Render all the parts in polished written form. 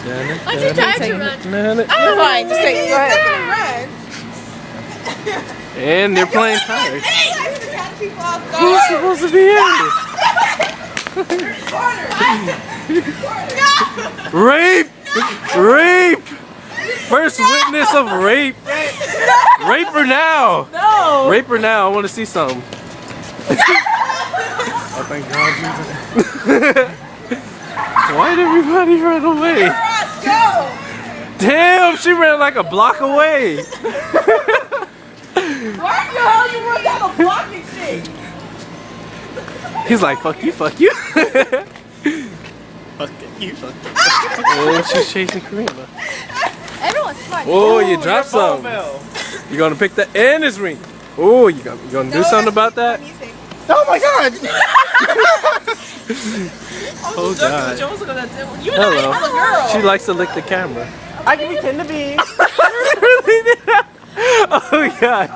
I'm too tired to run. I'm fine. Just take it. Go ahead. And they're playing tires. Who's Who's supposed to be in it? Rape! Rape! First witness of rape. Rape her now. No. Rape her now. I want to see something. Oh, thank God, Jesus. Why'd everybody run away? Go. Damn, she ran like a block away. Why the hell you run down a block and shit? He's like, fuck you, fuck you. Fuck you. Oh, she's chasing Karima. Everyone's smart. Oh, you dropped some. You're gonna pick the and his ring. Oh, you gonna do something about that? Oh my God. Oh God. You and I have a Hello. girl. She likes to lick the camera. I can pretend to be. Oh God.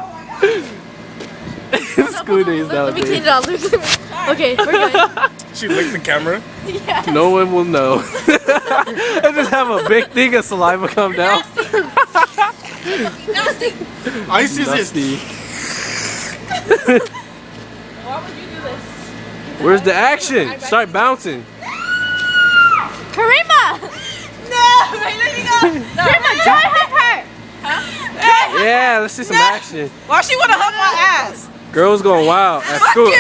Scooters Let me clean nowadays. it up. Okay, we're good. She licked the camera. Yeah. No one will know. I just have a big thing of saliva come down. Nasty. Ice is it. Dusty. Why would you do this? Where's the action? Start bouncing. Karima! No, let me go. No. Karima, try hug her! Yeah, let's see some action. Why she wanna hug my ass? Girls going wild at school. You.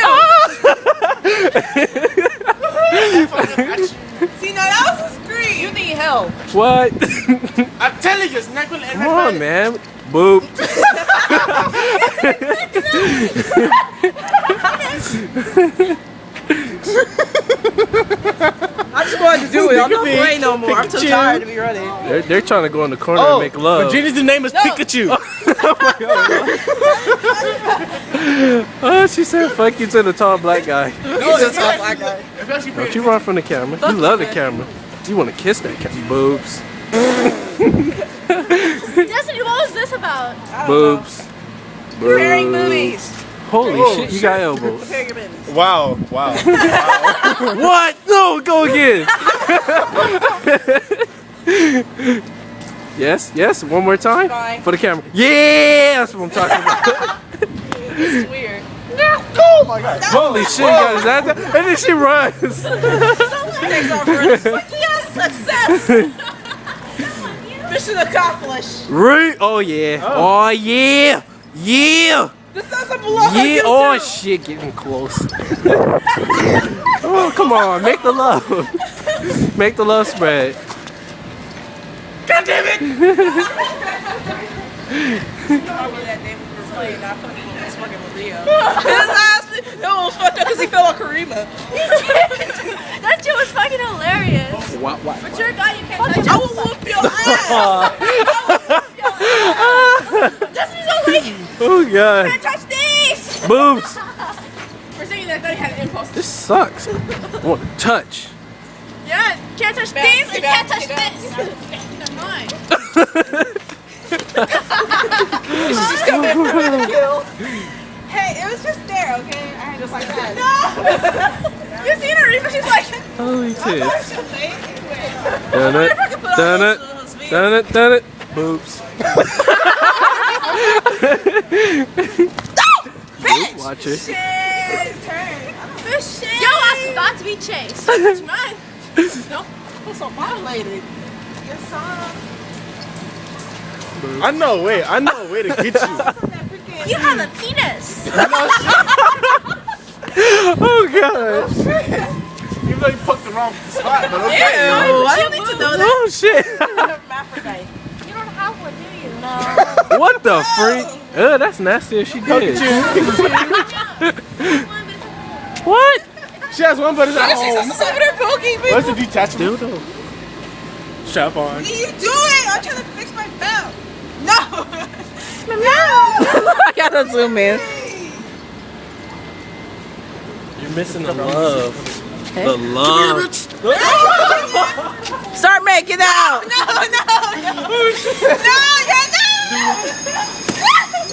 See, now that was a scream. You need help. What? I'm telling you, it's not gonna end. Come on, man. Boop. I just wanted to do it. I'm not playing no more. I'm too tired to be running. They're trying to go in the corner Oh, and make love. Virginia's name is Pikachu. Oh, she said fuck you to the tall black guy. No, that's not black guy. Don't you run from the camera. You love the camera. You want to kiss that camera. Boobs. Destiny, what was this about? Boobs. Comparing Boobs. movies. Holy Oh, shit, you got elbows. Compare your movies. Wow, wow. What? No, go again. Yes, yes, one more time. Fine. For the camera. Yeah, that's what I'm talking about. This is weird. Oh my God. Holy shit, guys. And then she runs. Takes off running. Yes, success. Mission accomplished. Right? Oh, yeah. Oh, yeah. Yeah. This doesn't belong on Yeah. YouTube. Oh, shit, getting close. Oh, come on. Make the love. Make the love spread. God damn it! It was fucked up because he fell on Karima. That shit was fucking hilarious. What? But you're a guy, you can't touch I will whoop your ass. Destiny's all like, Oh, God. can't touch these! Boobs. For saying that, they had an impulse. This sucks. I want to touch. Yeah, can't touch Back, these sit and back, can't touch sit back, this. sit back. They're mine. She's coming for the kill. Hey, it was just there, okay? I had just like that. No! You seen her even? She's like, Holy tits. she'll make it. Done it. Done it. Done it. Done it. Boobs. Bitch! Watch it. Shit! Turn. This shit! Yo, I was about to be chased. It's mine. No, I'm so violated. Your son. I know a way to get you. You have a penis. Oh, God. Even though you picked the wrong spot, but okay. Ew, I don't need to know that. Oh, shit. Hermaphrodite. You don't have one, do you? No. What the freak? That's nasty if she did. What? She has one, but it's at She's home. just over there poking me. What's the detachable Dildo. strap on? What are you doing? I'm trying to fix my belt. No! No! I gotta zoom in. You're missing the love. The love. Start making out! No, no, no! No, yeah, no!